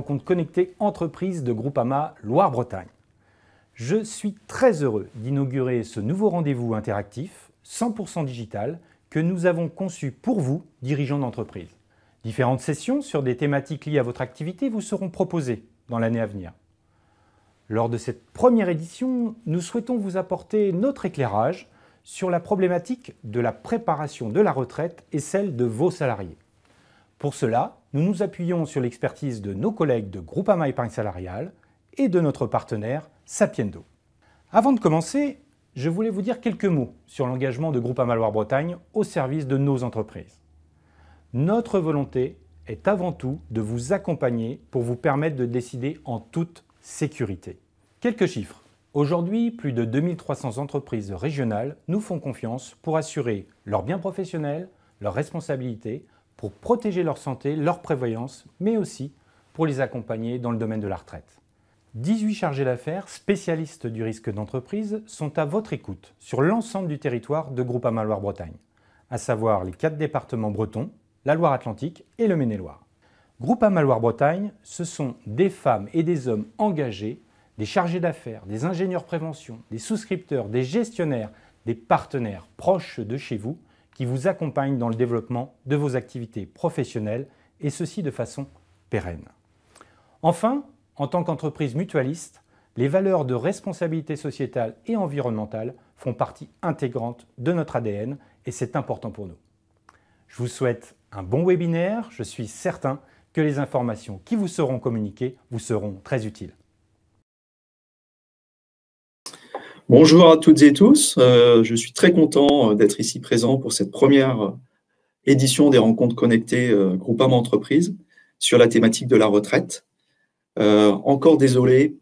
rencontres connectées entreprises de Groupama Loire-Bretagne. Je suis très heureux d'inaugurer ce nouveau rendez-vous interactif, 100% digital, que nous avons conçu pour vous, dirigeants d'entreprise. Différentes sessions sur des thématiques liées à votre activité vous seront proposées dans l'année à venir. Lors de cette première édition, nous souhaitons vous apporter notre éclairage sur la problématique de la préparation de la retraite et celle de vos salariés. Pour cela, nous nous appuyons sur l'expertise de nos collègues de Groupama Épargne Salariale et de notre partenaire Sapiendo. Avant de commencer, je voulais vous dire quelques mots sur l'engagement de Groupama Loire-Bretagne au service de nos entreprises. Notre volonté est avant tout de vous accompagner pour vous permettre de décider en toute sécurité. Quelques chiffres. Aujourd'hui, plus de 2300 entreprises régionales nous font confiance pour assurer leurs biens professionnels, leurs responsabilités, pour protéger leur santé, leur prévoyance, mais aussi pour les accompagner dans le domaine de la retraite. 18 chargés d'affaires, spécialistes du risque d'entreprise, sont à votre écoute sur l'ensemble du territoire de Groupama Loire-Bretagne, à savoir les 4 départements bretons, la Loire-Atlantique et le Maine-et-Loire. Groupama Loire-Bretagne, ce sont des femmes et des hommes engagés, des chargés d'affaires, des ingénieurs prévention, des souscripteurs, des gestionnaires, des partenaires proches de chez vous qui vous accompagnent dans le développement de vos activités professionnelles et ceci de façon pérenne. Enfin, en tant qu'entreprise mutualiste, les valeurs de responsabilité sociétale et environnementale font partie intégrante de notre ADN et c'est important pour nous. Je vous souhaite un bon webinaire, je suis certain que les informations qui vous seront communiquées vous seront très utiles. Bonjour à toutes et tous, je suis très content d'être ici présent pour cette première édition des rencontres connectées Groupama Entreprises sur la thématique de la retraite. Encore désolé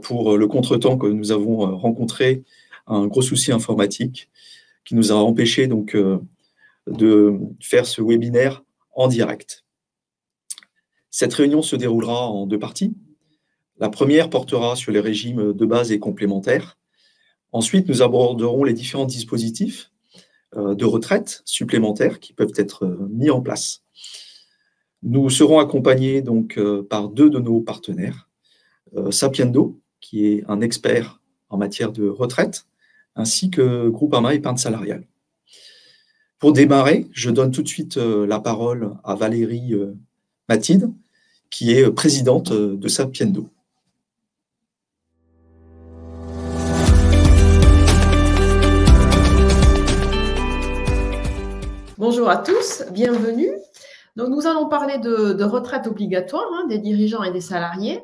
pour le contretemps que nous avons rencontré, un gros souci informatique qui nous a empêché donc de faire ce webinaire en direct. Cette réunion se déroulera en 2 parties. La première portera sur les régimes de base et complémentaires. Ensuite, nous aborderons les différents dispositifs de retraite supplémentaires qui peuvent être mis en place. Nous serons accompagnés donc par 2 de nos partenaires, Sapiendo, qui est un expert en matière de retraite, ainsi que Groupama Épargne Salariale. Pour démarrer, je donne tout de suite la parole à Valérie Mathilde, qui est présidente de Sapiendo. Bonjour à tous, bienvenue. Donc, nous allons parler de retraite obligatoire des dirigeants et des salariés.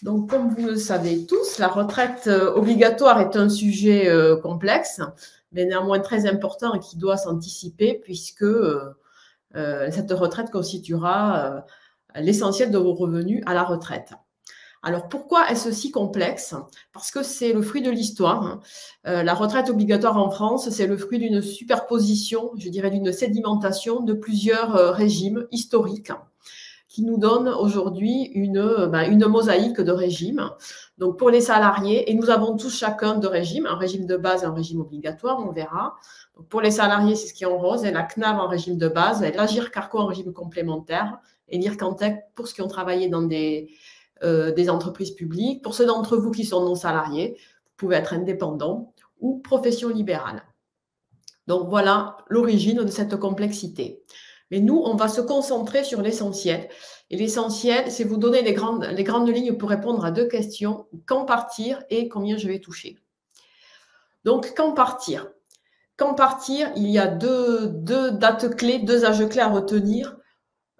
Donc, comme vous le savez tous, la retraite obligatoire est un sujet complexe, mais néanmoins très important et qui doit s'anticiper puisque cette retraite constituera l'essentiel de vos revenus à la retraite. Alors, pourquoi est-ce si complexe? Parce que c'est le fruit de l'histoire. La retraite obligatoire en France, c'est le fruit d'une superposition, je dirais d'une sédimentation de plusieurs régimes historiques qui nous donnent aujourd'hui une mosaïque de régimes. Donc, pour les salariés, et nous avons tous chacun 2 régimes, un régime de base et un régime obligatoire, on verra. Donc, pour les salariés, c'est ce qui est en rose, et la CNAV en régime de base, et l'Agirc-Arrco en régime complémentaire, et l'IRCANTEC pour ceux qui ont travaillé dans des entreprises publiques. Pour ceux d'entre vous qui sont non salariés, vous pouvez être indépendant ou profession libérale. Donc voilà l'origine de cette complexité. Mais nous, on va se concentrer sur l'essentiel. Et l'essentiel, c'est vous donner les grandes lignes pour répondre à 2 questions. Quand partir et combien je vais toucher? Donc, quand partir? Quand partir, il y a deux dates clés, 2 âges clés à retenir.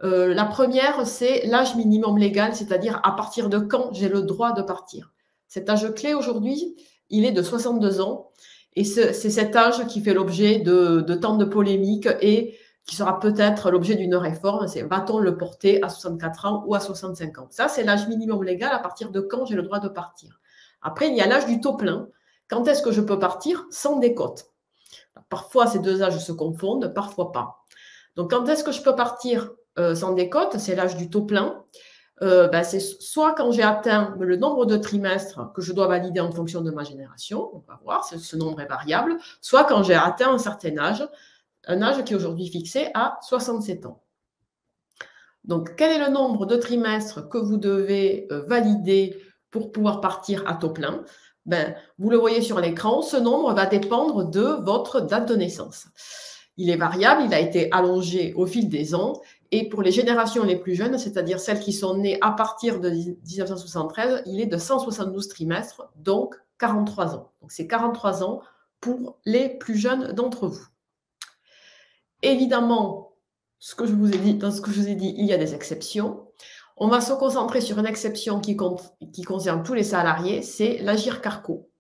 La première, c'est l'âge minimum légal, c'est-à-dire à partir de quand j'ai le droit de partir. Cet âge clé aujourd'hui, il est de 62 ans et c'est cet âge qui fait l'objet de tant de polémiques et qui sera peut-être l'objet d'une réforme. C'est va-t-on le porter à 64 ans ou à 65 ans? Ça, c'est l'âge minimum légal à partir de quand j'ai le droit de partir. Après, il y a l'âge du taux plein. Quand est-ce que je peux partir sans décote? Parfois, ces 2 âges se confondent, parfois pas. Donc, quand est-ce que je peux partir sans décote? C'est l'âge du taux plein. C'est soit quand j'ai atteint le nombre de trimestres que je dois valider en fonction de ma génération, on va voir, ce nombre est variable, soit quand j'ai atteint un certain âge, un âge qui est aujourd'hui fixé à 67 ans. Donc, quel est le nombre de trimestres que vous devez valider pour pouvoir partir à taux plein? Ben, vous le voyez sur l'écran, ce nombre va dépendre de votre date de naissance. Il est variable, il a été allongé au fil des ans. Et pour les générations les plus jeunes, c'est-à-dire celles qui sont nées à partir de 1973, il est de 172 trimestres, donc 43 ans. Donc, c'est 43 ans pour les plus jeunes d'entre vous. Évidemment, dans ce que je vous ai dit, il y a des exceptions. On va se concentrer sur une exception qui concerne tous les salariés, c'est l'Agirc Arrco.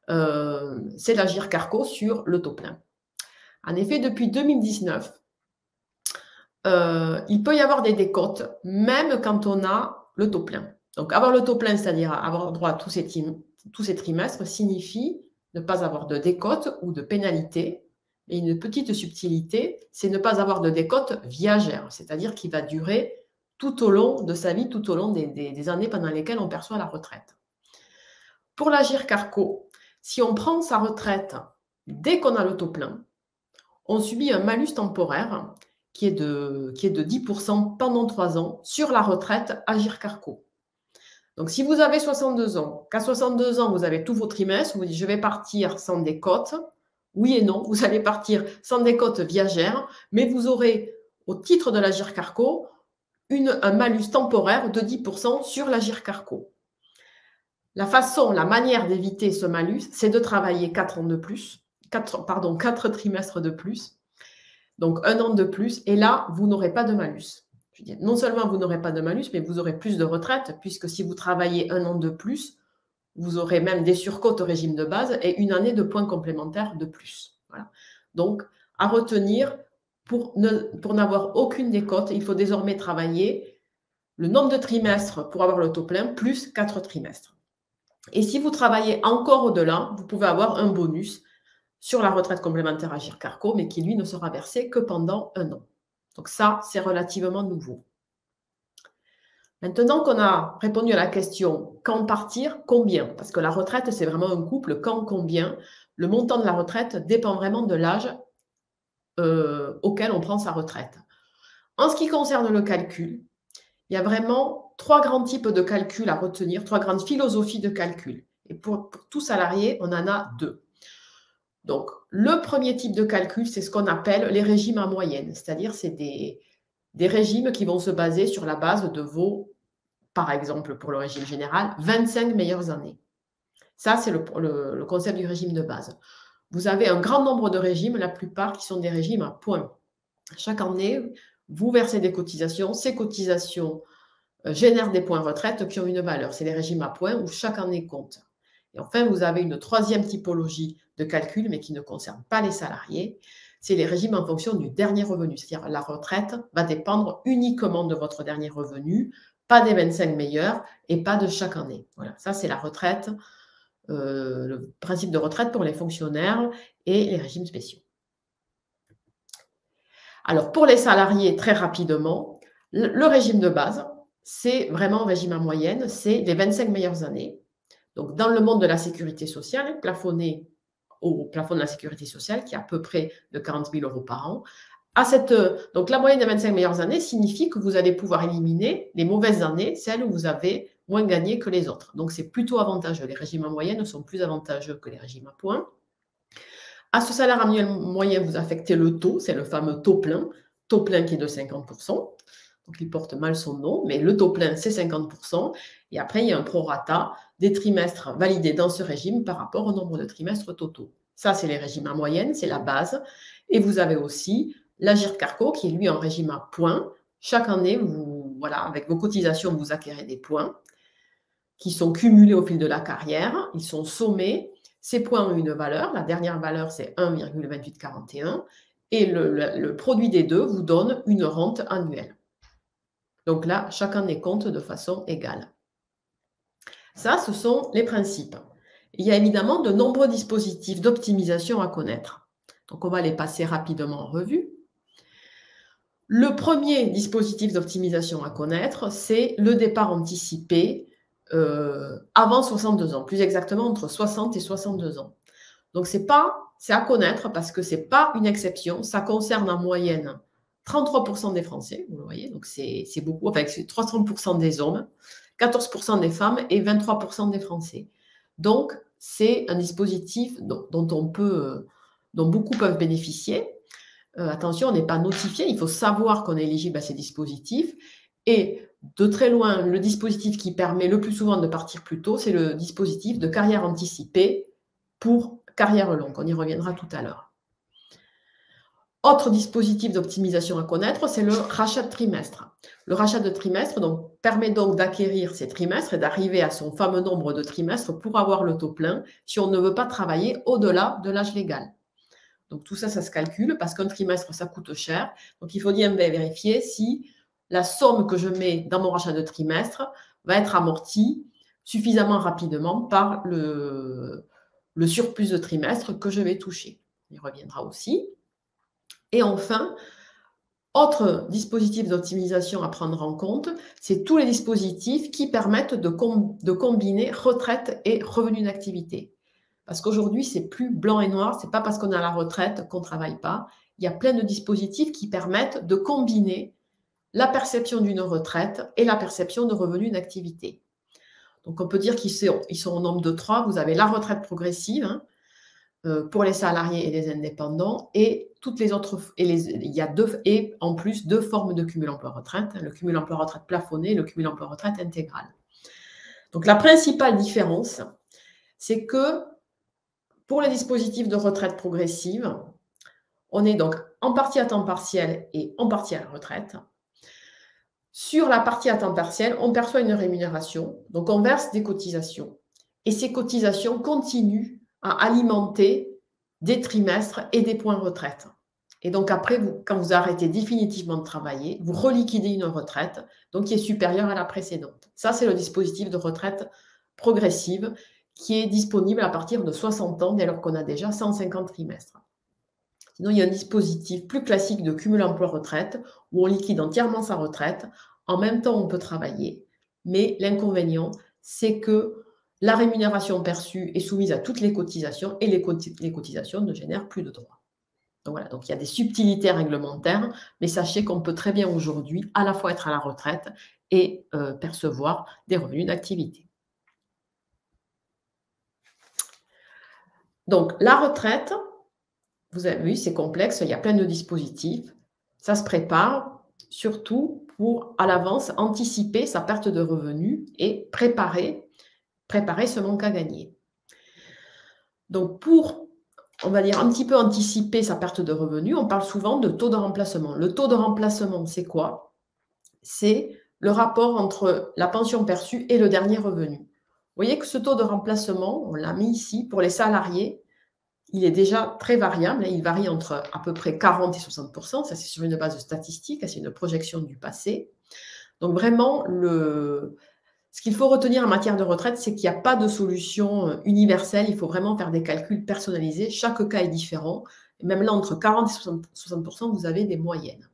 C'est l'Agirc Arrco sur le taux plein. En effet, depuis 2019, il peut y avoir des décotes, même quand on a le taux plein. Donc, avoir le taux plein, c'est-à-dire avoir droit à tous ces trimestres, signifie ne pas avoir de décote ou de pénalité. Et une petite subtilité, c'est ne pas avoir de décote viagère, c'est-à-dire qui va durer tout au long de sa vie, tout au long des années pendant lesquelles on perçoit la retraite. Pour l'Agirc Arrco, si on prend sa retraite dès qu'on a le taux plein, on subit un malus temporaire qui est de 10% pendant 3 ans sur la retraite Agirc Arrco. Donc, si vous avez 62 ans, qu'à 62 ans, vous avez tous vos trimestres, vous dites je vais partir sans décote, oui et non, vous allez partir sans décote viagère, mais vous aurez, au titre de l'Agirc Arrco, un malus temporaire de 10% sur l'Agirc Arrco. La manière d'éviter ce malus, c'est de travailler 4 trimestres de plus, donc 1 an de plus, et là, vous n'aurez pas de malus. Je veux dire, non seulement vous n'aurez pas de malus, mais vous aurez plus de retraite, puisque si vous travaillez 1 an de plus, vous aurez même des surcotes au régime de base et 1 année de points complémentaires de plus. Voilà. Donc, à retenir, pour n'avoir aucune décote, il faut désormais travailler le nombre de trimestres pour avoir le taux plein, plus 4 trimestres. Et si vous travaillez encore au-delà, vous pouvez avoir un bonus sur la retraite complémentaire Agirc Arrco, mais qui, lui, ne sera versé que pendant 1 an. Donc ça, c'est relativement nouveau. Maintenant qu'on a répondu à la question quand partir, combien? Parce que la retraite, c'est vraiment un couple quand, combien. Le montant de la retraite dépend vraiment de l'âge auquel on prend sa retraite. En ce qui concerne le calcul, il y a vraiment 3 grands types de calculs à retenir, 3 grandes philosophies de calcul. Et pour tout salarié, on en a 2. Donc, le premier type de calcul, c'est ce qu'on appelle les régimes à moyenne. C'est-à-dire, c'est des régimes qui vont se baser sur la base de vos, par exemple, pour le régime général, 25 meilleures années. Ça, c'est le concept du régime de base. Vous avez un grand nombre de régimes, la plupart qui sont des régimes à points. Chaque année, vous versez des cotisations. Ces cotisations génèrent des points retraite qui ont une valeur. C'est les régimes à points où chaque année compte. Et enfin, vous avez une 3e typologie de calcul, mais qui ne concerne pas les salariés. C'est les régimes en fonction du dernier revenu. C'est-à-dire la retraite va dépendre uniquement de votre dernier revenu, pas des 25 meilleurs et pas de chaque année. Voilà, ça c'est la retraite, le principe de retraite pour les fonctionnaires et les régimes spéciaux. Alors, pour les salariés, très rapidement, le régime de base, c'est vraiment un régime à moyenne, c'est les 25 meilleures années. Donc, dans le monde de la sécurité sociale, plafonné au plafond de la sécurité sociale, qui est à peu près de 40 000 € par an. Donc, la moyenne des 25 meilleures années signifie que vous allez pouvoir éliminer les mauvaises années, celles où vous avez moins gagné que les autres. Donc, c'est plutôt avantageux. Les régimes en moyenne sont plus avantageux que les régimes à points. À ce salaire annuel moyen, vous affectez le taux, c'est le fameux taux plein qui est de 50%. Donc, il porte mal son nom, mais le taux plein, c'est 50%. Et après, il y a un prorata des trimestres validés dans ce régime par rapport au nombre de trimestres totaux. Ça, c'est les régimes à moyenne, c'est la base. Et vous avez aussi l'Agirc Arrco, qui est lui en régime à points. Chaque année, avec vos cotisations, vous acquérez des points qui sont cumulés au fil de la carrière. Ils sont sommés. Ces points ont une valeur. La dernière valeur, c'est 1,2841. Et le produit des deux vous donne une rente annuelle. Donc là, chaque année compte de façon égale. Ça, ce sont les principes. Il y a évidemment de nombreux dispositifs d'optimisation à connaître. Donc, on va les passer rapidement en revue. Le premier dispositif d'optimisation à connaître, c'est le départ anticipé avant 62 ans, plus exactement entre 60 et 62 ans. Donc, c'est à connaître parce que ce n'est pas une exception, ça concerne en moyenne 33% des Français, vous le voyez, donc c'est beaucoup, enfin c'est 300% des hommes, 14% des femmes et 23% des Français. Donc, c'est un dispositif dont beaucoup peuvent bénéficier. Attention, on n'est pas notifié, il faut savoir qu'on est éligible à ces dispositifs. Et de très loin, le dispositif qui permet le plus souvent de partir plus tôt, c'est le dispositif de carrière anticipée pour carrière longue. On y reviendra tout à l'heure. Autre dispositif d'optimisation à connaître, c'est le rachat de trimestre. Le rachat de trimestre permet donc d'acquérir ces trimestres et d'arriver à son fameux nombre de trimestres pour avoir le taux plein si on ne veut pas travailler au-delà de l'âge légal. Donc tout ça, ça se calcule parce qu'un trimestre, ça coûte cher. Donc il faut bien vérifier si la somme que je mets dans mon rachat de trimestre va être amortie suffisamment rapidement par le surplus de trimestre que je vais toucher. On y reviendra aussi. Et enfin, autre dispositif d'optimisation à prendre en compte, c'est tous les dispositifs qui permettent de combiner retraite et revenu d'activité. Parce qu'aujourd'hui, c'est plus blanc et noir, c'est pas parce qu'on est à la retraite qu'on ne travaille pas. Il y a plein de dispositifs qui permettent de combiner la perception d'une retraite et la perception de revenus d'activité. Donc, on peut dire qu'ils sont au nombre de 3. Vous avez la retraite progressive, pour les salariés et les indépendants, et toutes les autres, il y a en plus 2 formes de cumul emploi-retraite, le cumul emploi-retraite plafonné et le cumul emploi-retraite intégral. Donc la principale différence, c'est que pour les dispositifs de retraite progressive, on est donc en partie à temps partiel et en partie à la retraite. Sur la partie à temps partiel, on perçoit une rémunération, donc on verse des cotisations, et ces cotisations continuent à alimenter des trimestres et des points retraite. Et donc après, quand vous arrêtez définitivement de travailler, vous reliquidez une retraite donc qui est supérieure à la précédente. Ça, c'est le dispositif de retraite progressive qui est disponible à partir de 60 ans dès lors qu'on a déjà 150 trimestres. Sinon, il y a un dispositif plus classique de cumul emploi-retraite où on liquide entièrement sa retraite. En même temps, on peut travailler. Mais l'inconvénient, c'est que la rémunération perçue est soumise à toutes les cotisations et les cotisations ne génèrent plus de droits. Donc voilà, donc il y a des subtilités réglementaires, mais sachez qu'on peut très bien aujourd'hui à la fois être à la retraite et percevoir des revenus d'activité. Donc la retraite, vous avez vu, c'est complexe, il y a plein de dispositifs. Ça se prépare surtout pour à l'avance anticiper sa perte de revenus et préparer ce manque à gagner. Donc pour, on va dire, un petit peu anticiper sa perte de revenus, on parle souvent de taux de remplacement. Le taux de remplacement, c'est quoi? C'est le rapport entre la pension perçue et le dernier revenu. Vous voyez que ce taux de remplacement, on l'a mis ici, pour les salariés, il est déjà très variable. Il varie entre à peu près 40 et 60%. Ça, c'est sur une base statistique, c'est une projection du passé. Donc vraiment, ce qu'il faut retenir en matière de retraite, c'est qu'il n'y a pas de solution universelle. Il faut vraiment faire des calculs personnalisés. Chaque cas est différent. Et même là, entre 40 et 60%, vous avez des moyennes.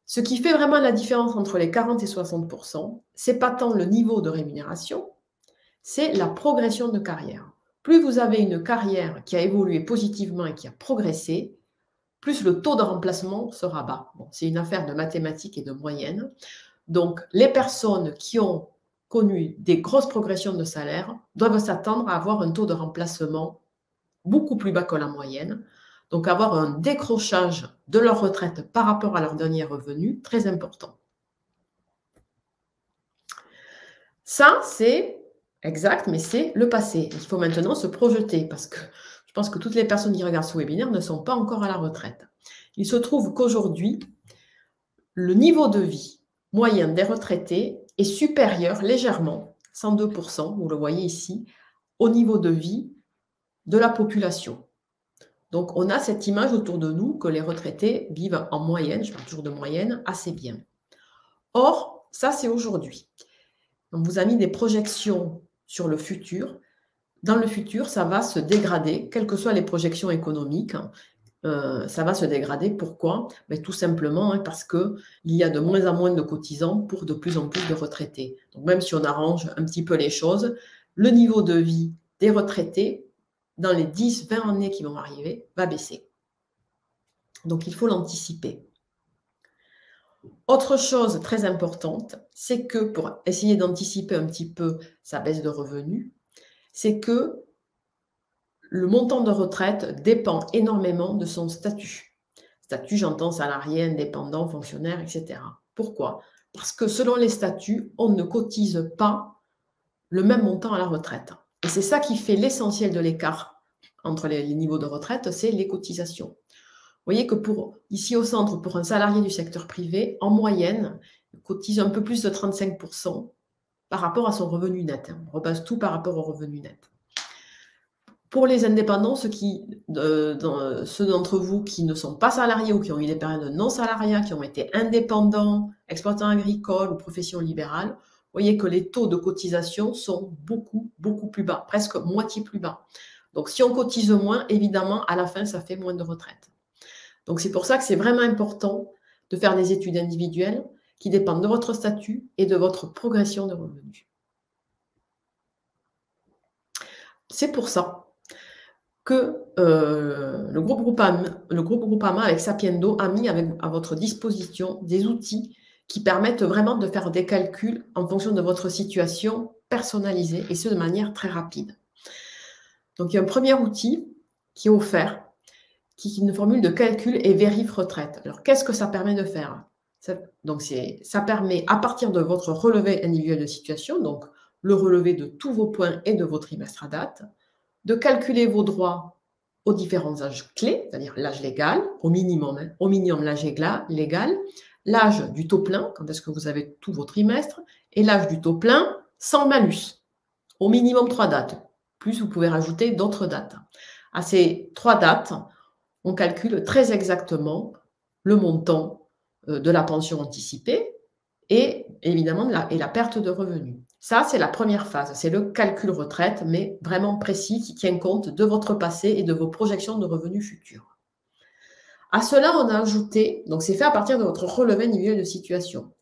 Ce qui fait vraiment la différence entre les 40 et 60%, ce n'est pas tant le niveau de rémunération, c'est la progression de carrière. Plus vous avez une carrière qui a évolué positivement et qui a progressé, plus le taux de remplacement sera bas. Bon, c'est une affaire de mathématiques et de moyenne. Donc, les personnes qui ont connu des grosses progressions de salaire doivent s'attendre à avoir un taux de remplacement beaucoup plus bas que la moyenne. Donc, avoir un décrochage de leur retraite par rapport à leur dernier revenu très important. Ça, c'est exact, mais c'est le passé. Il faut maintenant se projeter parce que je pense que toutes les personnes qui regardent ce webinaire ne sont pas encore à la retraite. Il se trouve qu'aujourd'hui, le niveau de vie moyen des retraités est supérieur légèrement, 102%, vous le voyez ici, au niveau de vie de la population. Donc, on a cette image autour de nous que les retraités vivent en moyenne, je parle toujours de moyenne, assez bien. Or, ça, c'est aujourd'hui. On vous a mis des projections sur le futur. Dans le futur, ça va se dégrader, quelles que soient les projections économiques. Ça va se dégrader. Pourquoi? Tout simplement parce qu'il y a de moins en moins de cotisants pour de plus en plus de retraités. Donc, même si on arrange un petit peu les choses, le niveau de vie des retraités, dans les 10-20 années qui vont arriver, va baisser. Donc, il faut l'anticiper. Autre chose très importante, c'est que pour essayer d'anticiper un petit peu sa baisse de revenus, c'est que le montant de retraite dépend énormément de son statut. Statut, j'entends salarié, indépendant, fonctionnaire, etc. Pourquoi? Parce que selon les statuts, on ne cotise pas le même montant à la retraite. Et c'est ça qui fait l'essentiel de l'écart entre les niveaux de retraite, c'est les cotisations. Vous voyez que ici au centre, pour un salarié du secteur privé, en moyenne, il cotise un peu plus de 35% par rapport à son revenu net. On repasse tout par rapport au revenu net. Pour les indépendants, ceux d'entre vous qui ne sont pas salariés ou qui ont eu des périodes de non-salariat, qui ont été indépendants, exploitants agricoles ou professions libérales, vous voyez que les taux de cotisation sont beaucoup, beaucoup plus bas, presque moitié plus bas. Donc, si on cotise moins, évidemment, à la fin, ça fait moins de retraite. Donc, c'est pour ça que c'est vraiment important de faire des études individuelles qui dépendent de votre statut et de votre progression de revenus. C'est pour ça que le groupe Groupama avec Sapiendo a mis à votre disposition des outils qui permettent vraiment de faire des calculs en fonction de votre situation personnalisée et ce de manière très rapide. Donc, il y a un premier outil qui est offert, qui est une formule de calcul et vérif retraite. Alors, qu'est-ce que ça permet de faire? Ça permet, à partir de votre relevé individuel de situation, donc le relevé de tous vos points et de vos trimestres à date, de calculer vos droits aux différents âges clés, c'est-à-dire l'âge légal, au minimum l'âge légal, l'âge du taux plein, quand est-ce que vous avez tous vos trimestres, et l'âge du taux plein sans malus, au minimum 3 dates. Plus, vous pouvez rajouter d'autres dates. À ces 3 dates, on calcule très exactement le montant de la pension anticipée et évidemment la perte de revenus. Ça, c'est la première phase, c'est le calcul retraite, mais vraiment précis, qui tient compte de votre passé et de vos projections de revenus futurs. À cela, on a ajouté, donc c'est fait à partir de votre relevé individuel de situation,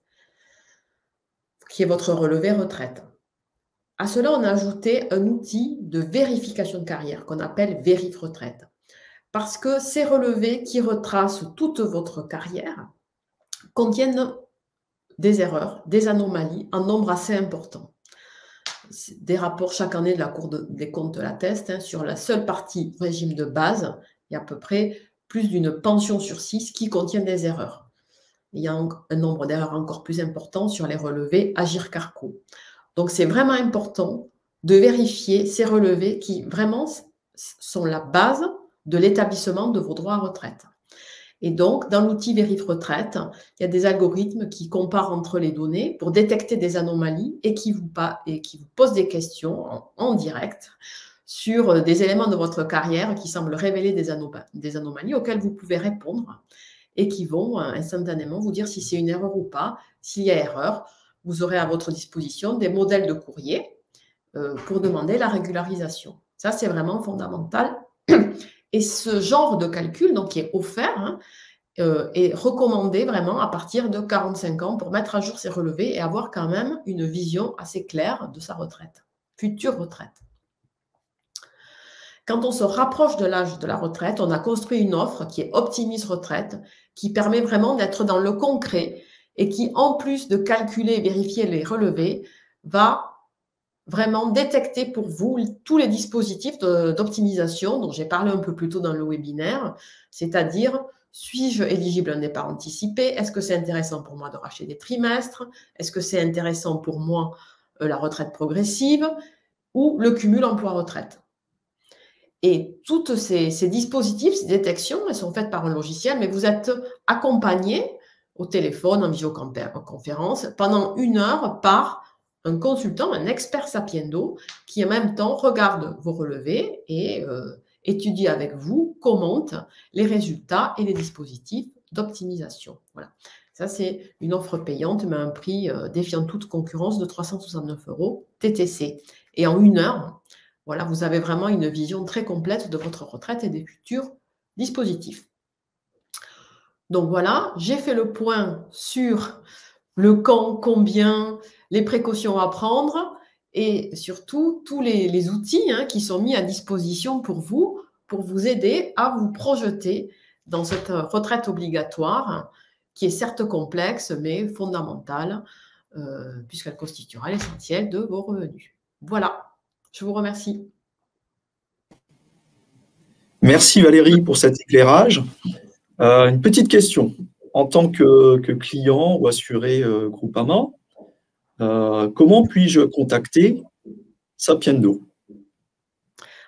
qui est votre relevé retraite. À cela, on a ajouté un outil de vérification de carrière qu'on appelle Vérif Retraite. Parce que ces relevés qui retracent toute votre carrière contiennent des erreurs, des anomalies en nombre assez important. Des rapports chaque année de la Cour des comptes l'attestent. Sur la seule partie régime de base, il y a à peu près plus d'une pension sur 6 qui contient des erreurs. Il y a un nombre d'erreurs encore plus important sur les relevés Agirc-Arrco. Donc, c'est vraiment important de vérifier ces relevés qui vraiment sont la base de l'établissement de vos droits à retraite. Et donc, dans l'outil Vérif Retraite, il y a des algorithmes qui comparent entre les données pour détecter des anomalies et qui vous posent des questions en direct sur des éléments de votre carrière qui semblent révéler des anomalies auxquelles vous pouvez répondre et qui vont instantanément vous dire si c'est une erreur ou pas. S'il y a erreur, vous aurez à votre disposition des modèles de courrier pour demander la régularisation. Ça, c'est vraiment fondamental. Et ce genre de calcul, donc, qui est offert, est recommandé vraiment à partir de 45 ans pour mettre à jour ses relevés et avoir quand même une vision assez claire de sa retraite, future retraite. Quand on se rapproche de l'âge de la retraite, on a construit une offre qui est Optimise Retraite, qui permet vraiment d'être dans le concret et qui, en plus de calculer et vérifier les relevés, va vraiment détecter pour vous tous les dispositifs d'optimisation dont j'ai parlé un peu plus tôt dans le webinaire, c'est-à-dire, suis-je éligible à un départ anticipé? Est-ce que c'est intéressant pour moi de racheter des trimestres? Est-ce que c'est intéressant pour moi la retraite progressive ou le cumul emploi-retraite? Et toutes ces dispositifs, ces détections, elles sont faites par un logiciel, mais vous êtes accompagné au téléphone, en visioconférence, pendant 1 heure par un consultant, un expert Sapiendo, qui en même temps regarde vos relevés et étudie avec vous, commente les résultats et les dispositifs d'optimisation. Voilà. Ça, c'est une offre payante, mais à un prix défiant toute concurrence de 369 € TTC. Et en 1 heure, voilà, vous avez vraiment une vision très complète de votre retraite et des futurs dispositifs. Donc voilà, j'ai fait le point sur le quand, combien, les précautions à prendre et surtout tous les outils qui sont mis à disposition pour vous aider à vous projeter dans cette retraite obligatoire qui est certes complexe, mais fondamentale, puisqu'elle constituera l'essentiel de vos revenus. Voilà, je vous remercie. Merci Valérie pour cet éclairage. Une petite question. En tant que client ou assuré Groupama, comment puis-je contacter Sapiendo?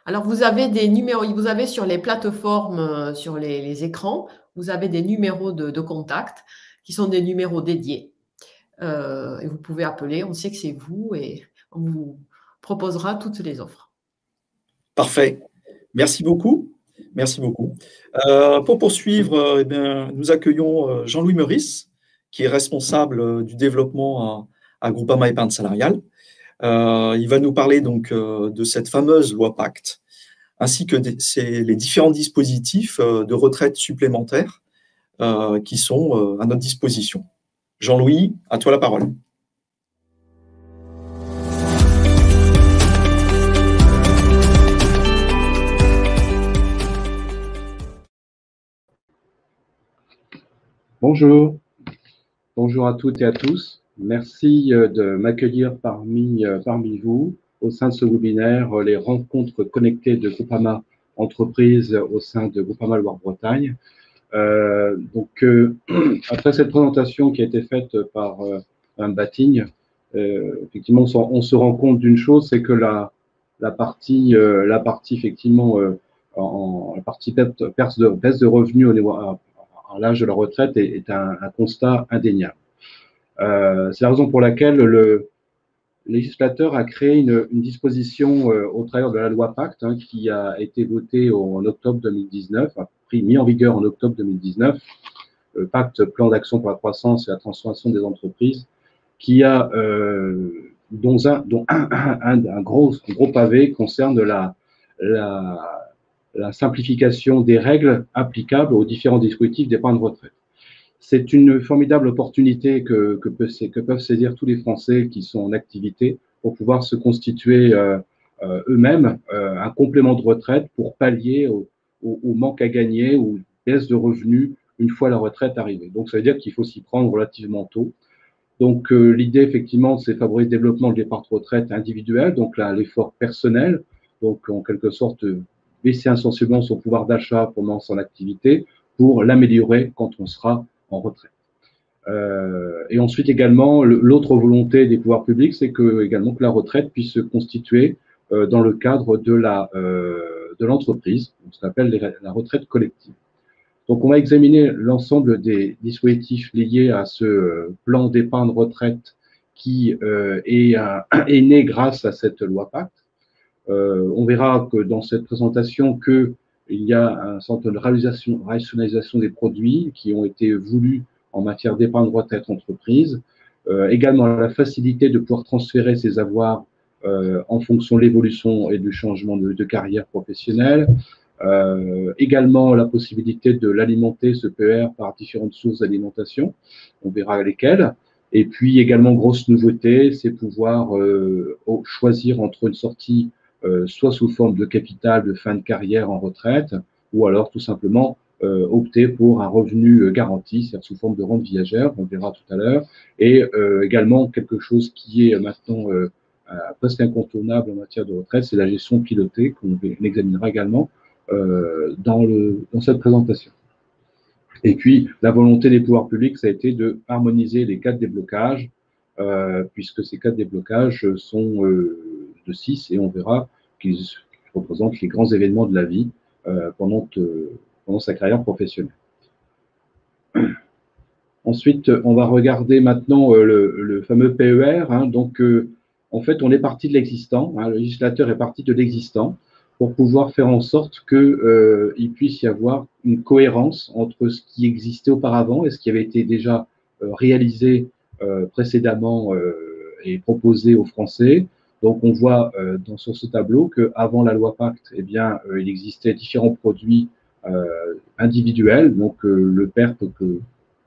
Alors, vous avez des numéros, vous avez sur les plateformes, sur les écrans, vous avez des numéros de contact qui sont des numéros dédiés. Et vous pouvez appeler, on sait que c'est vous et on vous proposera toutes les offres. Parfait. Merci beaucoup. Merci beaucoup. Pour poursuivre, eh bien, nous accueillons Jean-Louis Meurice, qui est responsable du développement à Groupama Épargne Salariale. Il va nous parler donc de cette fameuse loi Pacte, ainsi que les différents dispositifs de retraite supplémentaires qui sont à notre disposition. Jean-Louis, à toi la parole. Bonjour, bonjour à toutes et à tous. Merci de m'accueillir parmi vous au sein de ce webinaire, les rencontres connectées de Groupama Entreprises au sein de Groupama Loire-Bretagne. Après cette présentation qui a été faite par Mme Batigne, effectivement, on se rend compte d'une chose, c'est que la partie effectivement, la partie baisse de revenus au niveau à l'âge de la retraite est un constat indéniable. C'est la raison pour laquelle le législateur a créé une disposition au travers de la loi Pacte qui a été votée en octobre 2019, mis en vigueur en octobre 2019, Pacte, plan d'action pour la croissance et la transformation des entreprises, qui a dont un gros pavé concerne la simplification des règles applicables aux différents dispositifs d'épargne retraite. C'est une formidable opportunité que peuvent saisir tous les Français qui sont en activité pour pouvoir se constituer eux-mêmes un complément de retraite pour pallier au manque à gagner ou baisse de revenus une fois la retraite arrivée. Donc, ça veut dire qu'il faut s'y prendre relativement tôt. Donc, l'idée, effectivement, c'est favoriser le développement de l'épargne retraite individuelle, donc là, l'effort personnel, donc en quelque sorte, baisser insensiblement son pouvoir d'achat pendant son activité pour l'améliorer quand on sera en retraite. Et ensuite également, l'autre volonté des pouvoirs publics, c'est également que la retraite puisse se constituer dans le cadre de l'entreprise, ce qu'on appelle la retraite collective. Donc, on va examiner l'ensemble des dispositifs liés à ce plan d'épargne retraite qui est né grâce à cette loi Pacte. On verra que dans cette présentation il y a un certain de rationalisation des produits qui ont été voulus en matière d'épargne retraite entreprise, également la facilité de pouvoir transférer ses avoirs en fonction de l'évolution et du changement de carrière professionnelle, également la possibilité de l'alimenter, ce PER, par différentes sources d'alimentation, on verra lesquelles, et puis également grosse nouveauté, c'est pouvoir choisir entre une sortie soit sous forme de capital de fin de carrière en retraite, ou alors tout simplement opter pour un revenu garanti, c'est-à-dire sous forme de rente viagère, on verra tout à l'heure, et également quelque chose qui est maintenant presque incontournable en matière de retraite, c'est la gestion pilotée, qu'on examinera également dans cette présentation. Et puis, la volonté des pouvoirs publics, ça a été de harmoniser les cas de déblocage, puisque ces cas de déblocage sont de 6, et on verra qu'ils représentent les grands événements de la vie pendant sa carrière professionnelle. Ensuite, on va regarder maintenant le fameux PER. Donc, en fait, on est parti de l'existant. Le législateur est parti de l'existant pour pouvoir faire en sorte qu'il puisse y avoir une cohérence entre ce qui existait auparavant et ce qui avait été déjà réalisé précédemment et proposé aux Français. Donc, on voit sur ce tableau qu'avant la loi Pacte, eh bien, il existait différents produits individuels. Donc, le PERP que tout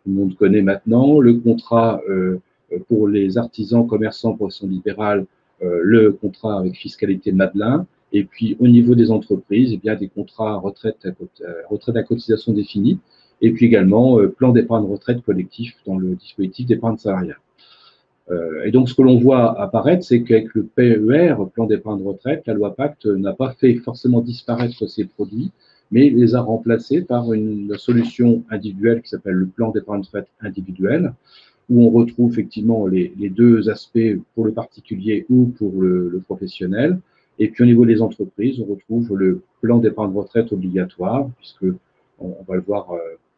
le monde connaît maintenant, le contrat pour les artisans, commerçants, professions libérales, le contrat avec fiscalité Madelin. Et puis, au niveau des entreprises, eh bien, des contrats retraite à cotisation définie et puis également plan d'épargne retraite collectif dans le dispositif d'épargne salariale. Et donc, ce que l'on voit apparaître, c'est qu'avec le PER, plan d'épargne retraite, la loi Pacte n'a pas fait forcément disparaître ces produits, mais les a remplacés par une solution individuelle qui s'appelle le plan d'épargne retraite individuel, où on retrouve effectivement les deux aspects pour le particulier ou pour le professionnel. Et puis au niveau des entreprises, on retrouve le plan d'épargne retraite obligatoire, puisque on va le voir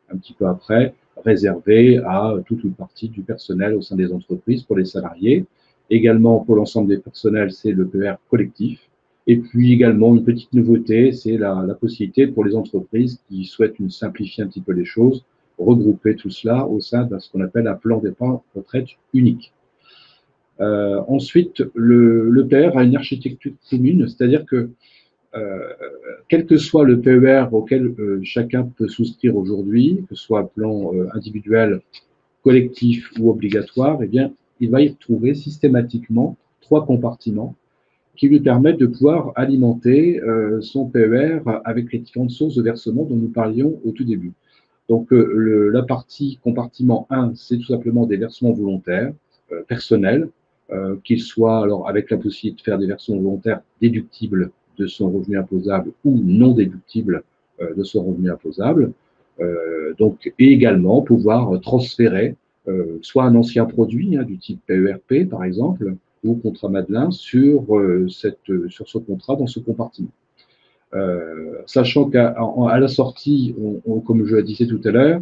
un petit peu après, réservé à toute une partie du personnel au sein des entreprises pour les salariés. Également pour l'ensemble des personnels, c'est le PER collectif. Et puis également une petite nouveauté, c'est la possibilité pour les entreprises qui souhaitent simplifier un petit peu les choses, regrouper tout cela au sein de ce qu'on appelle un plan d'épargne retraite unique. Ensuite, le PER a une architecture commune, c'est-à-dire que quel que soit le PER auquel chacun peut souscrire aujourd'hui, que ce soit plan individuel, collectif ou obligatoire, eh bien, il va y retrouver systématiquement 3 compartiments qui lui permettent de pouvoir alimenter son PER avec les différentes sources de versement dont nous parlions au tout début. Donc, la partie compartiment 1, c'est tout simplement des versements volontaires personnels, qu'ils soient alors avec la possibilité de faire des versements volontaires déductibles de son revenu imposable ou non déductibles de son revenu imposable. Donc, et également pouvoir transférer soit un ancien produit du type PERP par exemple, ou contrat Madelin sur ce contrat dans ce compartiment. Sachant qu'à la sortie, comme je le disais tout à l'heure,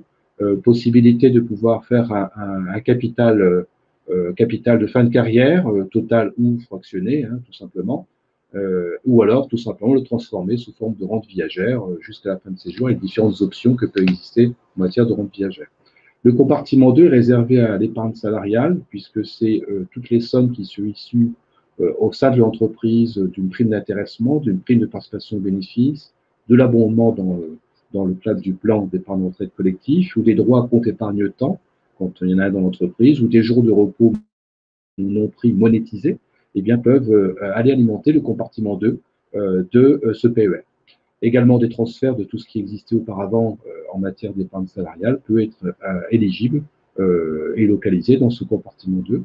possibilité de pouvoir faire un capital de fin de carrière, total ou fractionné, tout simplement, ou alors tout simplement le transformer sous forme de rente viagère jusqu'à la fin de ses jours avec différentes options que peuvent exister en matière de rente viagère. Le compartiment 2 est réservé à l'épargne salariale, puisque c'est toutes les sommes qui sont issues au sein de l'entreprise d'une prime d'intéressement, d'une prime de participation au bénéfice, de l'abondement dans le cadre du plan d'épargne retraite collectif, ou des droits à compte épargne-temps, quand il y en a dans l'entreprise, ou des jours de repos non pris monétisés, eh bien, peuvent aller alimenter le compartiment 2 de ce PER. Également, des transferts de tout ce qui existait auparavant en matière d'épargne salariale peut être éligible et localisé dans ce compartiment 2.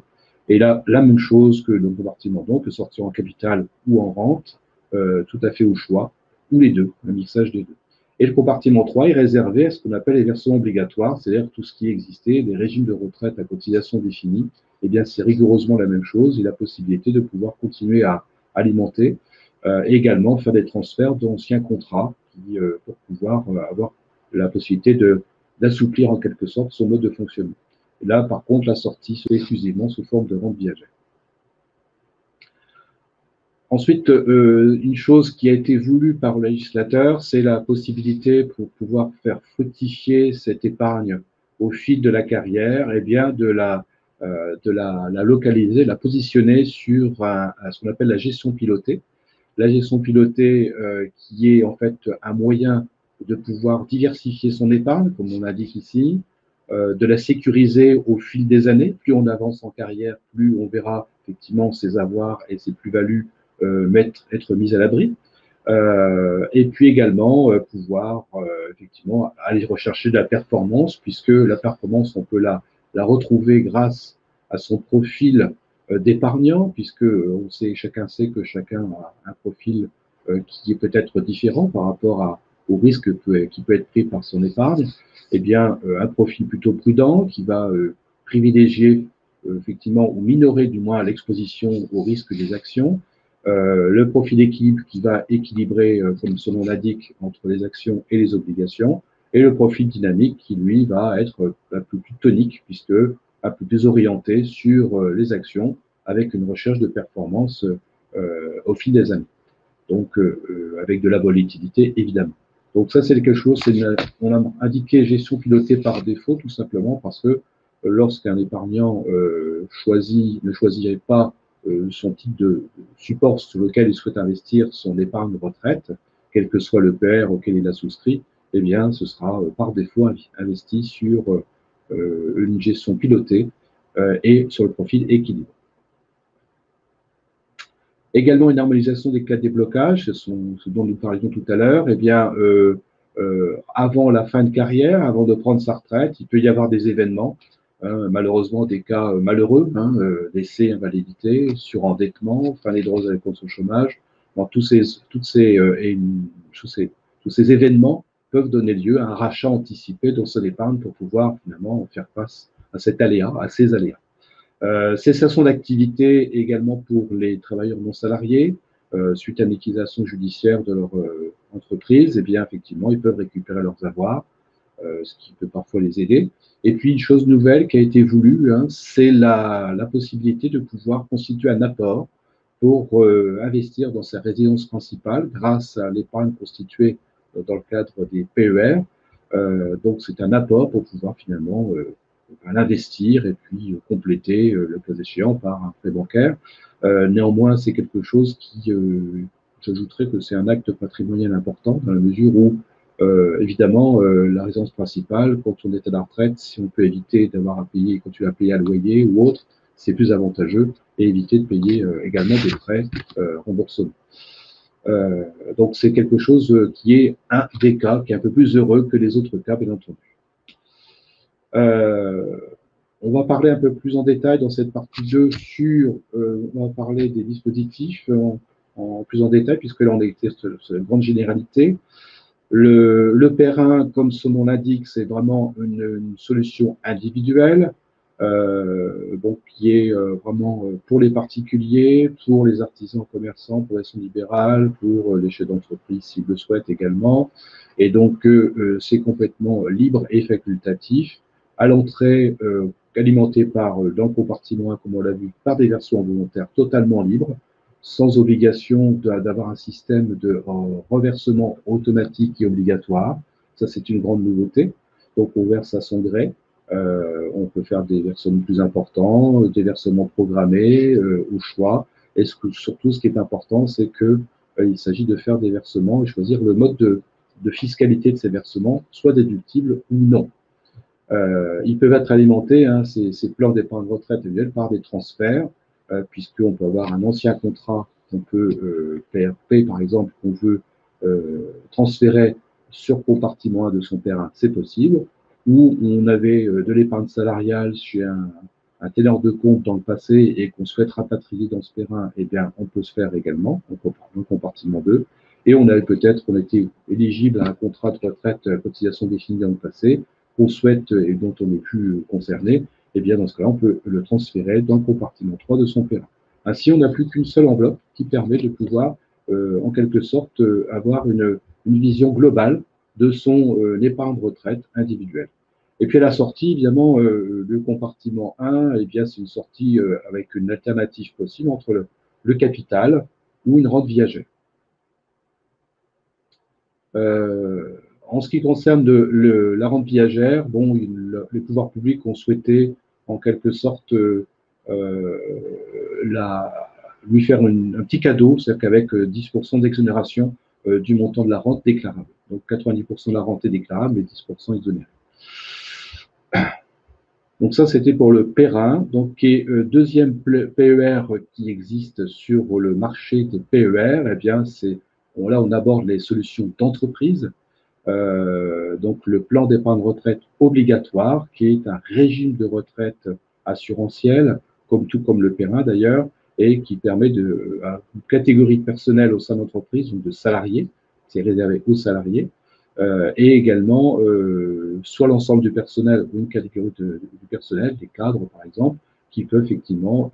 Et là, la même chose que le compartiment 2, on peut sortir en capital ou en rente, tout à fait au choix, ou les deux, un mixage des deux. Et le compartiment 3 est réservé à ce qu'on appelle les versements obligatoires, c'est-à-dire tout ce qui existait, des régimes de retraite à cotisation définie, eh bien c'est rigoureusement la même chose et la possibilité de pouvoir continuer à alimenter et également faire des transferts d'anciens contrats pour pouvoir avoir la possibilité d'assouplir en quelque sorte son mode de fonctionnement. Et là, par contre, la sortie se fait exclusivement sous forme de rente viagère. Ensuite, une chose qui a été voulue par le législateur, c'est la possibilité pour pouvoir faire fructifier cette épargne au fil de la carrière, et bien de la localiser, la positionner sur ce qu'on appelle la gestion pilotée. La gestion pilotée qui est en fait un moyen de pouvoir diversifier son épargne, comme on indique ici, de la sécuriser au fil des années. Plus on avance en carrière, plus on verra effectivement ses avoirs et ses plus-values être mises à l'abri. Et puis également pouvoir effectivement aller rechercher de la performance, puisque la performance, on peut la retrouver grâce à son profil d'épargnant, puisque chacun sait que chacun a un profil qui est peut-être différent par rapport au risque qui peut être pris par son épargne. Eh bien, un profil plutôt prudent qui va privilégier effectivement ou minorer du moins l'exposition au risque des actions. Le profil d'équilibre qui va équilibrer, comme son nom l'indique, entre les actions et les obligations, et le profil dynamique qui, lui, va être un peu plus tonique, puisque un peu plus orienté sur les actions, avec une recherche de performance au fil des années. Donc, avec de la volatilité, évidemment. Donc ça, c'est quelque chose, on a indiqué gestion pilotée par défaut, tout simplement parce que lorsqu'un épargnant ne choisirait pas son type de support sur lequel il souhaite investir son épargne retraite, quel que soit le PER auquel il a souscrit, eh bien, ce sera par défaut investi sur une gestion pilotée et sur le profil équilibré. Également une harmonisation des cas de déblocage, ce dont nous parlions tout à l'heure. Eh bien, avant la fin de carrière, avant de prendre sa retraite. Il peut y avoir des événements, malheureusement des cas malheureux, décès, invalidité, surendettement, fin des droits à l'allocation chômage. Bon, tous ces événements peuvent donner lieu à un rachat anticipé de son épargne pour pouvoir finalement faire face à cet aléa, à ces aléas. Cessation d'activité également pour les travailleurs non salariés, suite à une liquidation judiciaire de leur entreprise, eh bien effectivement, ils peuvent récupérer leurs avoirs, ce qui peut parfois les aider. Et puis, une chose nouvelle qui a été voulue, c'est la possibilité de pouvoir constituer un apport pour investir dans sa résidence principale grâce à l'épargne constituée dans le cadre des PER. Donc, c'est un apport pour pouvoir finalement investir et puis compléter le cas échéant par un prêt bancaire. Néanmoins, c'est quelque chose qui, j'ajouterais que c'est un acte patrimonial important dans la mesure où, évidemment, la résidence principale, quand on est à la retraite, si on peut éviter d'avoir à payer, quand tu as payé à loyer ou autre, c'est plus avantageux et éviter de payer également des frais remboursement. Donc, c'est quelque chose qui est un des cas qui est un peu plus heureux que les autres cas, bien entendu. On va parler un peu plus en détail dans cette partie 2 sur, on va parler des dispositifs en plus en détail, puisque là on est sur la grande généralité. Le PER1, comme son nom l'indique, c'est vraiment une solution individuelle, donc qui est vraiment pour les particuliers, pour les artisans commerçants, pour les associations libérales, pour les chefs d'entreprise s'ils le souhaitent également. Et donc c'est complètement libre et facultatif. À l'entrée, alimenté dans le compartiment 1, comme on l'a vu, par des versions volontaires totalement libres, sans obligation d'avoir un système de reversement automatique et obligatoire. Ça, c'est une grande nouveauté. Donc, on verse à son gré. On peut faire des versements plus importants, des versements programmés au choix. Et surtout, ce qui est important, c'est qu'il s'agit de faire des versements et choisir le mode de fiscalité de ces versements, soit déductible ou non. Ils peuvent être alimentés, ces plans d'épargne retraite individuelle, par des transferts, puisqu'on peut avoir un ancien contrat qu'on peut PRP, par exemple, qu'on veut transférer sur compartiment 1 de son PER1, c'est possible, ou on avait de l'épargne salariale chez un teneur de compte dans le passé et qu'on souhaite rapatrier dans ce PER1, eh bien, on peut se faire également, dans compartiment 2, et on était éligible à un contrat de retraite à cotisation définie dans le passé, qu'on souhaite et dont on n'est plus concerné, eh bien dans ce cas-là, on peut le transférer dans le compartiment 3 de son PER1. Ainsi, on n'a plus qu'une seule enveloppe qui permet de pouvoir, en quelque sorte, avoir une vision globale de son épargne retraite individuelle. Et puis à la sortie, évidemment, le compartiment 1, eh bien c'est une sortie avec une alternative possible entre le capital ou une rente viagère. En ce qui concerne la rente viagère, bon, les pouvoirs publics ont souhaité, en quelque sorte, lui faire un petit cadeau, c'est-à-dire qu'avec 10% d'exonération du montant de la rente déclarable. Donc 90% de la rente est déclarable, mais 10% exonérée. Donc ça, c'était pour le PER1, donc qui est deuxième PER qui existe sur le marché des PER. Eh bien, là, on aborde les solutions d'entreprise. Donc le plan d'épargne retraite obligatoire, qui est un régime de retraite assurantielle, tout comme le PER1 d'ailleurs, et qui permet à une catégorie personnelle au sein de l'entreprise, donc de salariés, c'est réservé aux salariés, et également soit l'ensemble du personnel ou une catégorie du personnel, des cadres par exemple, qui peuvent effectivement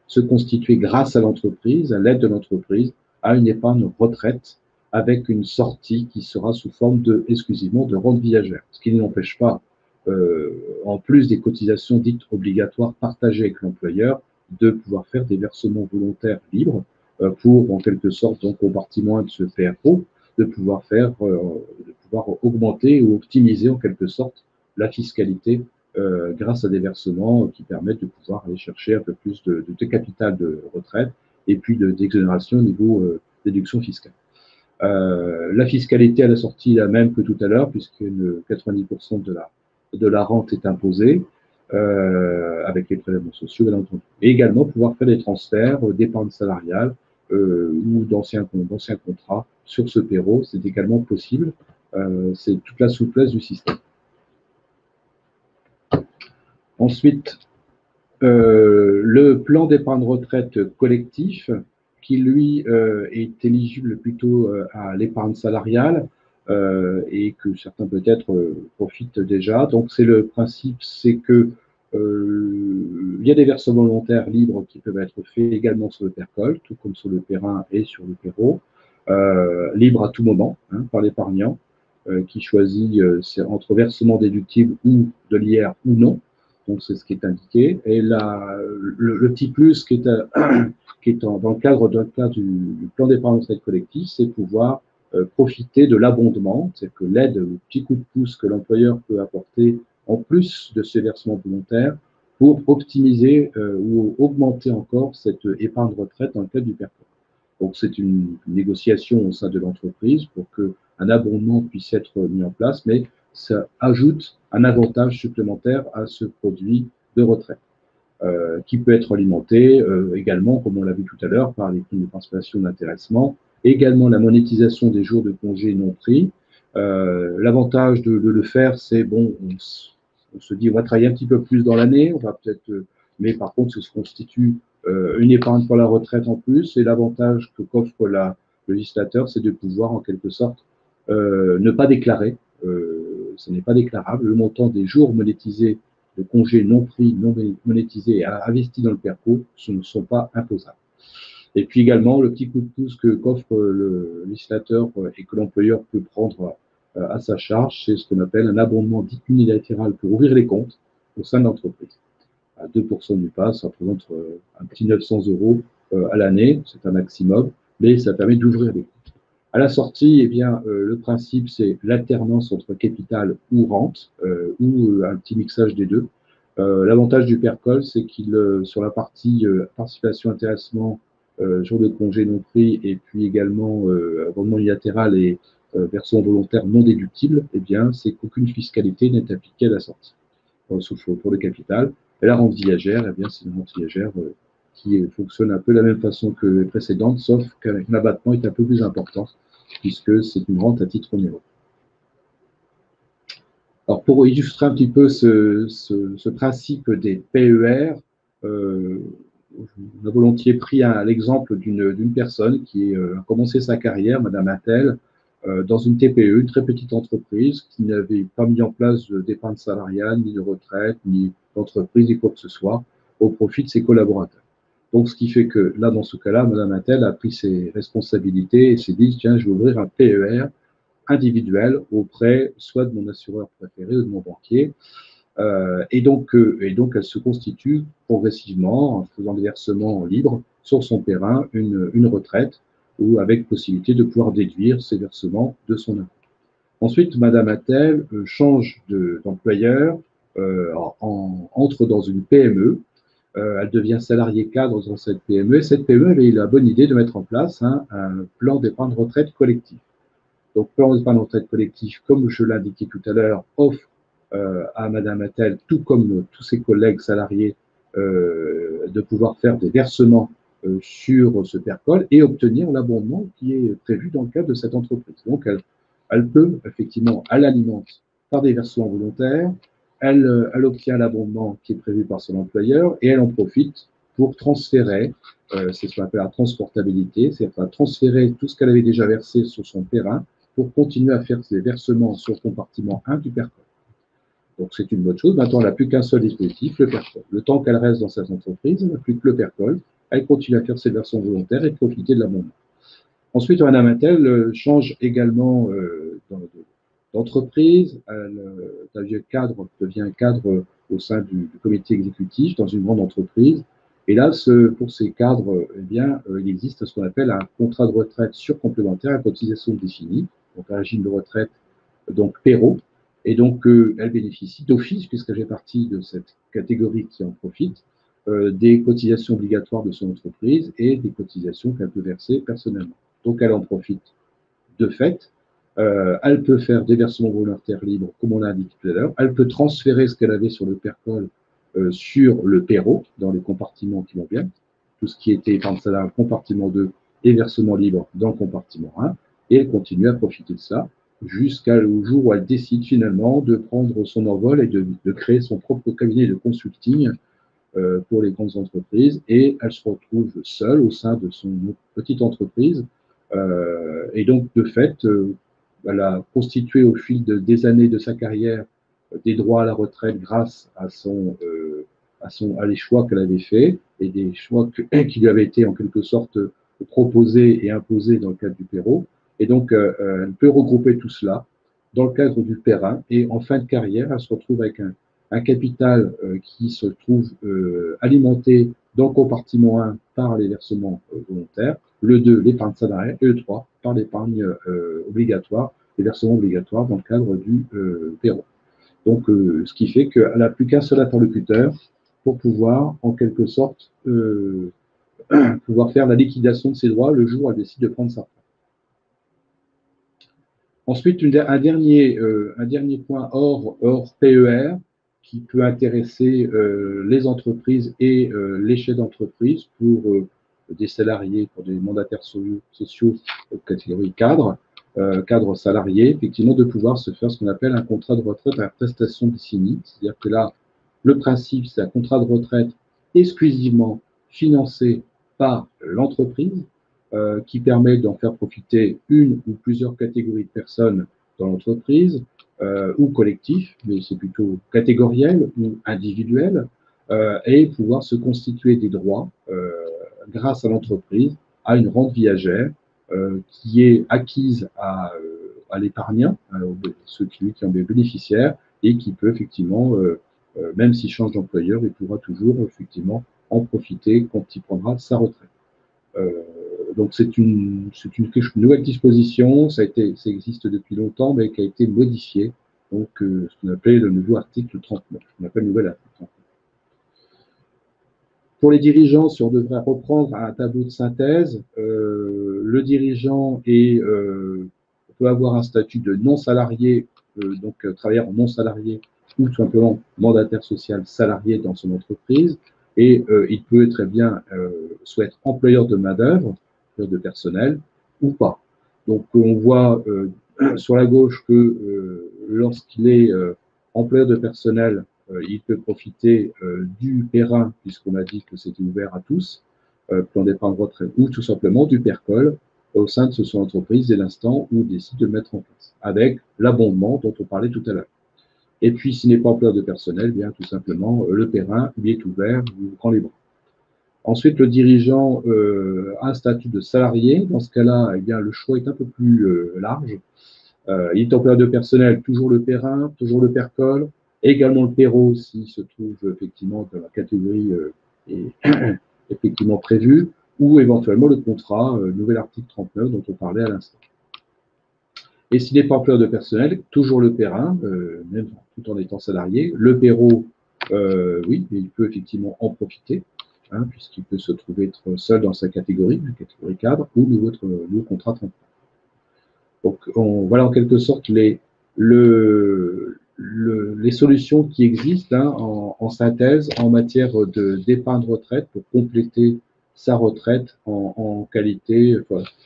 se constituer grâce à l'entreprise, à l'aide de l'entreprise, à une épargne retraite avec une sortie qui sera sous forme exclusivement de rente viagère. Ce qui n'empêche pas, en plus des cotisations dites obligatoires partagées avec l'employeur, de pouvoir faire des versements volontaires libres pour, en quelque sorte, donc compartiment 1 de ce PRO, de pouvoir augmenter ou optimiser en quelque sorte la fiscalité grâce à des versements qui permettent de pouvoir aller chercher un peu plus de capital de retraite et puis d'exonération au niveau déduction fiscale. La fiscalité à la sortie est la même que tout à l'heure, puisque 90% de la rente est imposée avec les prélèvements sociaux, bien entendu. Et également pouvoir faire des transferts d'épargne salariale ou d'anciens contrats sur ce PERO, c'est également possible. C'est toute la souplesse du système. Ensuite, le plan d'épargne retraite collectif, qui lui est éligible plutôt à l'épargne salariale et que certains peut-être profitent déjà. Donc c'est le principe, c'est que il y a des versements volontaires libres qui peuvent être faits également sur le PERCOL, tout comme sur le PERIN et sur le PERO, libre à tout moment hein, par l'épargnant qui choisit entre versement déductible ou de l'IR ou non. Donc c'est ce qui est indiqué. Et là, le petit plus qui est dans le cadre du plan d'épargne retraite collectif, c'est pouvoir profiter de l'abondement, c'est que l'aide, le petit coup de pouce que l'employeur peut apporter en plus de ces versements volontaires pour optimiser ou augmenter encore cette épargne retraite dans le cadre du PERCOL. Donc c'est une négociation au sein de l'entreprise pour qu'un abondement puisse être mis en place, mais ça ajoute un avantage supplémentaire à ce produit de retraite, qui peut être alimenté également, comme on l'a vu tout à l'heure, par les primes de participation d'intéressement, également la monétisation des jours de congé non pris. L'avantage de le faire, c'est bon, on se dit on va travailler un petit peu plus dans l'année, on va peut-être, mais par contre, ça se constitue une épargne pour la retraite en plus, et l'avantage que qu'offre le législateur, c'est de pouvoir en quelque sorte ne pas déclarer, ce n'est pas déclarable, le montant des jours monétisés de congés non pris, non monétisés et investis dans le PERCO, ce ne sont pas imposables. Et puis également, le petit coup de pouce qu'offre le législateur et que l'employeur peut prendre à sa charge, c'est ce qu'on appelle un abondement dit unilatéral pour ouvrir les comptes au sein de l'entreprise. À 2% du PAS, ça représente un petit 900 € à l'année, c'est un maximum, mais ça permet d'ouvrir les comptes. À la sortie, eh bien, le principe, c'est l'alternance entre capital ou rente, ou un petit mixage des deux. L'avantage du PERCOL, c'est qu'il, sur la partie participation, intéressement, jour de congé non pris, et puis également abondement unilatéral et versement volontaire non déductible, eh bien, c'est qu'aucune fiscalité n'est appliquée à la sortie, sauf pour le capital. Et la rente viagère, eh bien, c'est une rente viagère qui fonctionne un peu de la même façon que les précédentes, sauf qu'avec l'abattement est un peu plus important, puisque c'est une rente à titre onéreux. Alors, pour illustrer un petit peu ce principe des PER, on a volontiers pris l'exemple d'une personne qui a commencé sa carrière, Madame Attel, dans une TPE, une très petite entreprise, qui n'avait pas mis en place d'épargne salariale, ni de retraite, ni d'entreprise, ni quoi que ce soit, au profit de ses collaborateurs. Donc, ce qui fait que là, dans ce cas-là, Madame Attel a pris ses responsabilités et s'est dit, tiens, je vais ouvrir un PER individuel auprès soit de mon assureur préféré ou de mon banquier. Et donc, elle se constitue progressivement, en faisant des versements libres sur son PERIN, une retraite, ou avec possibilité de pouvoir déduire ses versements de son impôt. Ensuite, Madame Attel change d'employeur, entre dans une PME. Elle devient salariée cadre dans cette PME. Et cette PME, elle a eu la bonne idée de mettre en place un plan d'épargne retraite collectif. Donc, plan d'épargne retraite collectif, comme je l'indiquais tout à l'heure, offre à Madame Attel, tout comme tous ses collègues salariés, de pouvoir faire des versements sur ce PERCOL et obtenir l'abondement qui est prévu dans le cadre de cette entreprise. Donc, elle peut, effectivement, elle alimente par des versements volontaires, elle obtient l'abondement qui est prévu par son employeur et elle en profite pour transférer, c'est ce qu'on appelle la transportabilité, c'est-à-dire transférer tout ce qu'elle avait déjà versé sur son PERIN pour continuer à faire ses versements sur le compartiment 1 du PERCOL. Donc, c'est une bonne chose. Maintenant, elle n'a plus qu'un seul dispositif, le PERCOL. Le temps qu'elle reste dans cette entreprise, elle n'a plus que le PERCOL. Elle continue à faire ses versements volontaires et profiter de l'abondement. Ensuite, Madame Attel change également d'entreprise. Elle devient cadre au sein du comité exécutif dans une grande entreprise. Et là, pour ces cadres, eh bien, il existe ce qu'on appelle un contrat de retraite surcomplémentaire à cotisation définie, donc un régime de retraite, donc PERO. Et donc, elle bénéficie d'office, puisqu'elle fait partie de cette catégorie qui en profite, des cotisations obligatoires de son entreprise et des cotisations qu'elle peut verser personnellement. Donc, elle en profite de fait. Elle peut faire des versements volontaires libres, comme on l'a indiqué tout à l'heure. Elle peut transférer ce qu'elle avait sur le PERCOL sur le PERO, dans les compartiments qui vont bien. Tout ce qui était épargne salariale, compartiment 2 et versement libre dans le compartiment 1. Et elle continue à profiter de ça. jusqu'au jour où elle décide finalement de prendre son envol et de créer son propre cabinet de consulting pour les grandes entreprises, et elle se retrouve seule au sein de son petite entreprise. Et donc, de fait, elle a constitué au fil des années de sa carrière des droits à la retraite grâce à les choix qu'elle avait faits et des choix qui lui avaient été en quelque sorte proposés et imposés dans le cadre du Perrot. Et donc, elle peut regrouper tout cela dans le cadre du Perrin, et en fin de carrière, elle se retrouve avec un capital qui se trouve alimenté dans le compartiment 1 par les versements volontaires, le 2, l'épargne salariale, et le 3, par l'épargne obligatoire, les versements obligatoires dans le cadre du Perrot. Donc, ce qui fait qu'elle n'a plus qu'un seul interlocuteur pour pouvoir, en quelque sorte, pouvoir faire la liquidation de ses droits le jour où elle décide de prendre sa retraite. Ensuite, un dernier point hors PER qui peut intéresser les entreprises et les chefs d'entreprise pour des salariés, pour des mandataires sociaux catégorie cadre salarié, effectivement, de pouvoir se faire ce qu'on appelle un contrat de retraite à prestation décennie. C'est-à-dire que là, le principe, c'est un contrat de retraite exclusivement financé par l'entreprise, qui permet d'en faire profiter une ou plusieurs catégories de personnes dans l'entreprise, ou collectif, mais c'est plutôt catégoriel ou individuel, et pouvoir se constituer des droits grâce à l'entreprise à une rente viagère qui est acquise à l'épargnant, ceux qui en sont bénéficiaires, et qui peut effectivement, même s'il change d'employeur, il pourra toujours effectivement en profiter quand il prendra sa retraite. Donc c'est une nouvelle disposition, ça existe depuis longtemps, mais qui a été modifiée, donc ce qu'on appelle le nouveau article 39, ce qu'on appelle le nouvel article 39. Pour les dirigeants, si on devrait reprendre un tableau de synthèse, le dirigeant peut avoir un statut de non-salarié, donc travailleur non salarié, ou tout simplement mandataire social salarié dans son entreprise, et il peut très bien soit être employeur de main-d'œuvre, de personnel, ou pas. Donc on voit sur la gauche que lorsqu'il est employeur de personnel, il peut profiter du Perrin, puisqu'on a dit que c'était ouvert à tous, plan d'épargne retraite, ou tout simplement du PERCOL au sein de son entreprise dès l'instant où il décide de le mettre en place, avec l'abondement dont on parlait tout à l'heure. Et puis, s'il n'est pas employeur de personnel, bien tout simplement, le Perrin lui est ouvert, vous prend les bras. Ensuite, le dirigeant a un statut de salarié. Dans ce cas-là, eh bien, le choix est un peu plus large. Il est employeur de personnel, toujours le Perrin, toujours le PERCOL, également le Perrot s'il se trouve effectivement dans la catégorie effectivement prévue, ou éventuellement le contrat, nouvel article 39 dont on parlait à l'instant. Et s'il n'est pas employeur de personnel, toujours le Perrin, même tout en étant salarié. Le Perrot, oui, il peut effectivement en profiter, puisqu'il peut se trouver être seul dans sa catégorie, la catégorie cadre, ou le contrat 39. Donc, voilà en quelque sorte les solutions qui existent en synthèse en matière d'épargne retraite pour compléter sa retraite en qualité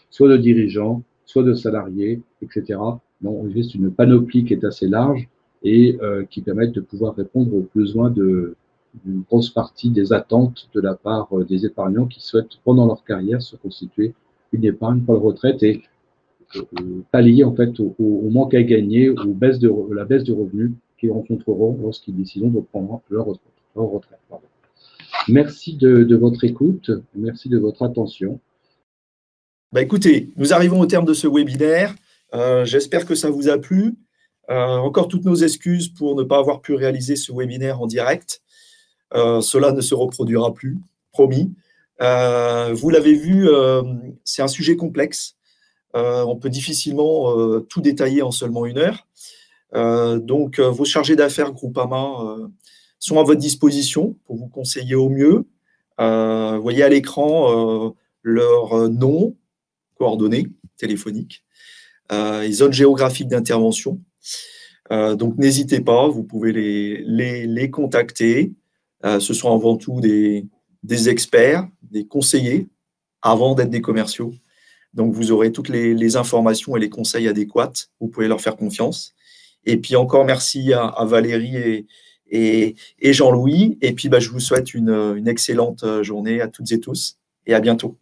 soit de dirigeant, soit de salarié, etc. Donc, c'est une panoplie qui est assez large et qui permet de pouvoir répondre aux besoins d'une grosse partie des attentes de la part des épargnants qui souhaitent, pendant leur carrière, se constituer une épargne pour la retraite et pallier en fait au manque à gagner, la baisse de revenus qu'ils rencontreront lorsqu'ils décideront de prendre leur retraite. Merci de votre écoute, merci de votre attention. Écoutez, nous arrivons au terme de ce webinaire. J'espère que ça vous a plu. Encore toutes nos excuses pour ne pas avoir pu réaliser ce webinaire en direct. Cela ne se reproduira plus, promis. Vous l'avez vu, c'est un sujet complexe. On peut difficilement tout détailler en seulement 1 heure. Donc, vos chargés d'affaires Groupama sont à votre disposition pour vous conseiller au mieux. Vous voyez à l'écran leur nom, coordonnées téléphoniques, et zones géographiques d'intervention. Donc, n'hésitez pas, vous pouvez les contacter. Ce sont avant tout des experts, des conseillers, avant d'être des commerciaux. Donc, vous aurez toutes les informations et les conseils adéquats. Vous pouvez leur faire confiance. Et puis, encore merci à Valérie et Jean-Louis. Et puis, je vous souhaite une excellente journée à toutes et tous et à bientôt.